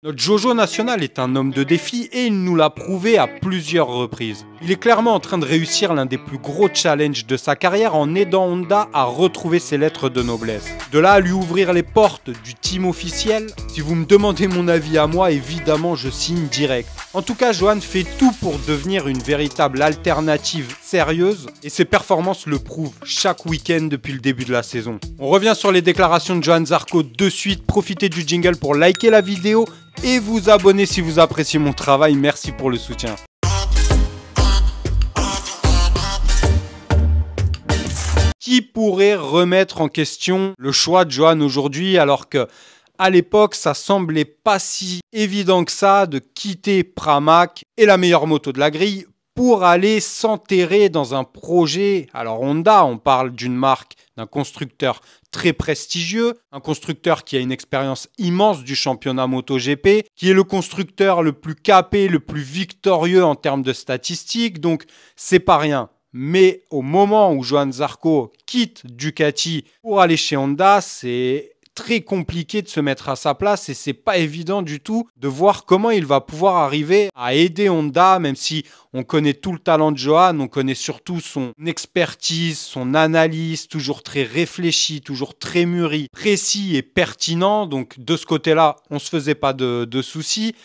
Notre Jojo national est un homme de défi et il nous l'a prouvé à plusieurs reprises. Il est clairement en train de réussir l'un des plus gros challenges de sa carrière en aidant Honda à retrouver ses lettres de noblesse. De là à lui ouvrir les portes du team officiel, si vous me demandez mon avis à moi, évidemment je signe direct. En tout cas, Johan fait tout pour devenir une véritable alternative sérieuse et ses performances le prouvent chaque week-end depuis le début de la saison. On revient sur les déclarations de Johan Zarco de suite, profitez du jingle pour liker la vidéo et vous abonner si vous appréciez mon travail, merci pour le soutien. Qui pourrait remettre en question le choix de Johan aujourd'hui alors que à l'époque, ça semblait pas si évident que ça de quitter Pramac et la meilleure moto de la grille pour aller s'enterrer dans un projet. Alors Honda, on parle d'une marque, d'un constructeur très prestigieux, un constructeur qui a une expérience immense du championnat MotoGP, qui est le constructeur le plus capé, le plus victorieux en termes de statistiques, donc c'est pas rien. Mais au moment où Johan Zarco quitte Ducati pour aller chez Honda, c'est très compliqué de se mettre à sa place et c'est pas évident du tout de voir comment il va pouvoir arriver à aider Honda, même si on connaît tout le talent de Johan, on connaît surtout son expertise, son analyse, toujours très réfléchi, toujours très mûri, précis et pertinent. Donc de ce côté-là, on se faisait pas de soucis.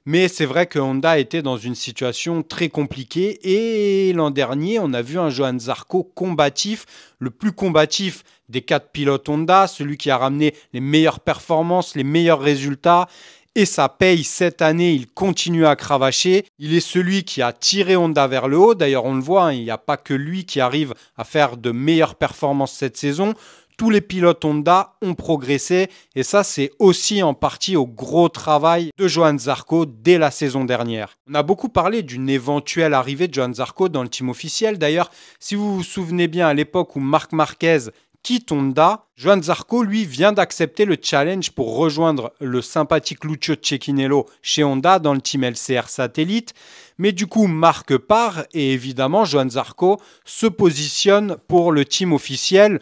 Mais c'est vrai que Honda était dans une situation très compliquée et l'an dernier, on a vu un Johan Zarco combatif, le plus combatif des 4 pilotes Honda, celui qui a ramené les meilleures performances, les meilleurs résultats. Et ça paye cette année, il continue à cravacher. Il est celui qui a tiré Honda vers le haut. D'ailleurs, on le voit, il n'y a pas que lui qui arrive à faire de meilleures performances cette saison. Tous les pilotes Honda ont progressé et ça c'est aussi en partie au gros travail de Johan Zarco dès la saison dernière. On a beaucoup parlé d'une éventuelle arrivée de Johan Zarco dans le team officiel. D'ailleurs, si vous vous souvenez bien à l'époque où Marc Marquez quitte Honda, Johan Zarco lui vient d'accepter le challenge pour rejoindre le sympathique Lucio Cecchinello chez Honda dans le team LCR Satellite. Mais du coup, Marc part et évidemment Johan Zarco se positionne pour le team officiel.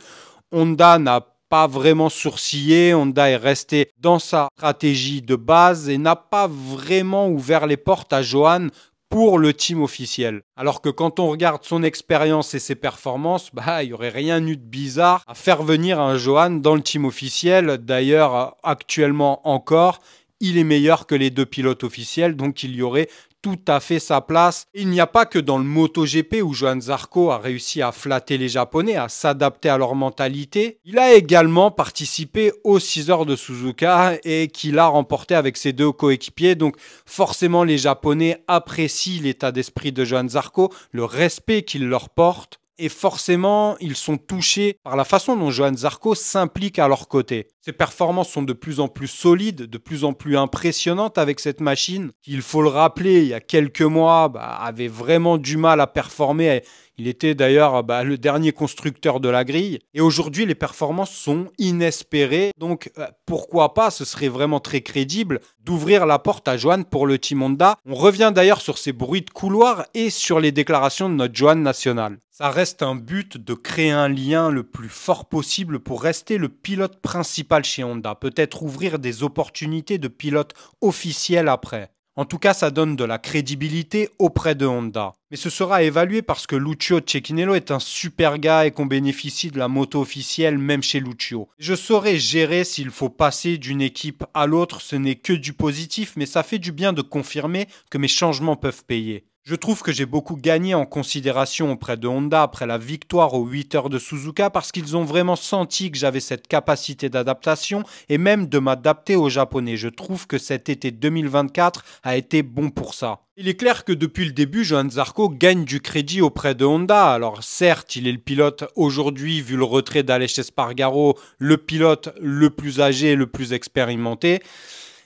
Honda n'a pas vraiment sourcillé, Honda est resté dans sa stratégie de base et n'a pas vraiment ouvert les portes à Johan pour le team officiel. Alors que quand on regarde son expérience et ses performances, il n'y aurait rien eu de bizarre à faire venir un Johan dans le team officiel. D'ailleurs, actuellement encore, il est meilleur que les 2 pilotes officiels, donc il y aurait tout à fait sa place. Il n'y a pas que dans le MotoGP où Johan Zarco a réussi à flatter les Japonais, à s'adapter à leur mentalité. Il a également participé aux 6 heures de Suzuka et qu'il a remporté avec ses 2 coéquipiers. Donc forcément, les Japonais apprécient l'état d'esprit de Johan Zarco, le respect qu'il leur porte. Et forcément, ils sont touchés par la façon dont Johan Zarco s'implique à leur côté. Ses performances sont de plus en plus solides, de plus en plus impressionnantes avec cette machine, qui, il faut le rappeler, il y a quelques mois, avait vraiment du mal à performer. Il était d'ailleurs le dernier constructeur de la grille. Et aujourd'hui, les performances sont inespérées. Donc, pourquoi pas, ce serait vraiment très crédible d'ouvrir la porte à Johan pour le team Honda. On revient d'ailleurs sur ces bruits de couloir et sur les déclarations de notre Johan national. Ça reste un but de créer un lien le plus fort possible pour rester le pilote principal chez Honda. Peut-être ouvrir des opportunités de pilote officiel après. En tout cas, ça donne de la crédibilité auprès de Honda. Mais ce sera évalué parce que Lucio Cecchinello est un super gars et qu'on bénéficie de la moto officielle même chez Lucio. Je saurais gérer s'il faut passer d'une équipe à l'autre, ce n'est que du positif, mais ça fait du bien de confirmer que mes changements peuvent payer. Je trouve que j'ai beaucoup gagné en considération auprès de Honda après la victoire aux 8 heures de Suzuka parce qu'ils ont vraiment senti que j'avais cette capacité d'adaptation et même de m'adapter aux Japonais. Je trouve que cet été 2024 a été bon pour ça. Il est clair que depuis le début, Johan Zarco gagne du crédit auprès de Honda. Alors certes, il est le pilote aujourd'hui, vu le retrait d'Aleix Espargaro, le pilote le plus âgé et le plus expérimenté.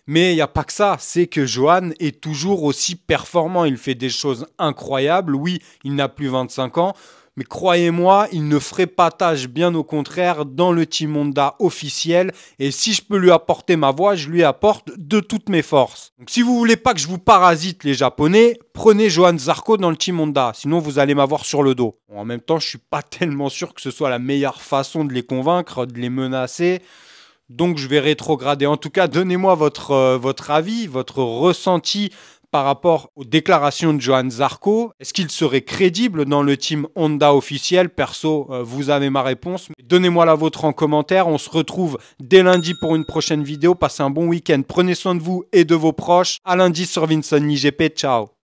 Mais il n'y a pas que ça, c'est que Johan est toujours aussi performant, il fait des choses incroyables. Oui, il n'a plus 25 ans, mais croyez-moi, il ne ferait pas tâche, bien au contraire, dans le team Honda officiel. Et si je peux lui apporter ma voix, je lui apporte de toutes mes forces. Donc si vous voulez pas que je vous parasite les Japonais, prenez Johan Zarco dans le team Honda, sinon vous allez m'avoir sur le dos. Bon, en même temps, je suis pas tellement sûr que ce soit la meilleure façon de les convaincre, de les menacer. Donc je vais rétrograder. En tout cas, donnez-moi votre avis, votre ressenti par rapport aux déclarations de Johann Zarco. Est-ce qu'il serait crédible dans le team Honda officiel? Perso, vous avez ma réponse. Donnez-moi la vôtre en commentaire. On se retrouve dès lundi pour une prochaine vidéo. Passez un bon week-end. Prenez soin de vous et de vos proches. À lundi sur Vinson IGP. Ciao.